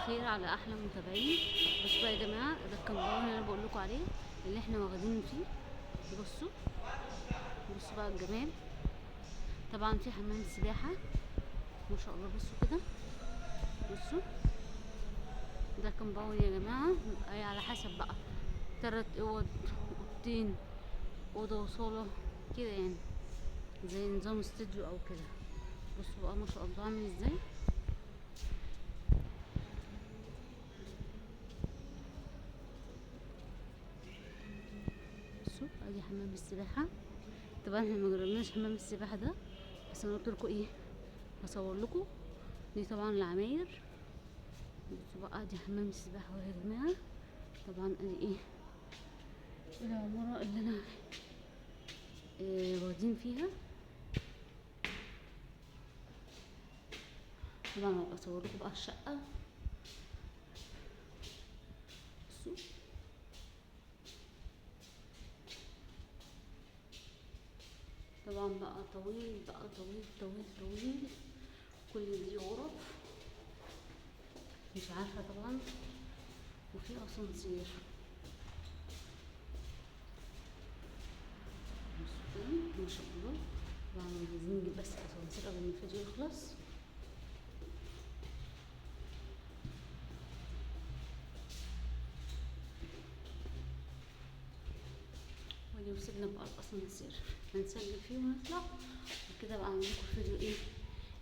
الخير على احلى متابعين. بصوا بقى يا جماعه، ده الكمباوند اللي انا بقول لكم عليه اللي احنا واخدينه فيه. بصوا بصوا بقى الجمال. طبعا في حمام سباحه ما شاء الله. بصوا كده، بصوا ده كومباوند يا جماعه. اي على حسب بقى، 3 اوض، اوضتين، اوضه وصاله كده يعني، زي نظام استوديو او كده. بصوا بقى ما شاء الله عامل ازاي. بصوا ادي حمام السباحه. طبعا احنا ما جربناش حمام السباحه ده، بس انا قلت لكم ايه، هصور لكم. دي طبعا العماير. بصوا بقى دي حمام السباحه يا جماعه. طبعا ادي ايه العماره اللي انا واخدين فيها. طبعا هبقى اصور لكم بقى الشقه. بصوا طبعا بقى طويل، بقى طويل طويل طويل. كل دي غرف مش عارفه طبعا، وفي اسانسير. بصوا كده ما شاء الله. طبعا عايزين نجيب بس الاسانسير قبل ما الفيديو يخلص. ودي وصلنا بقى الاسانسير، هنسجل فيه ونطلع وكده بقى. اعمل لكم فيديو ايه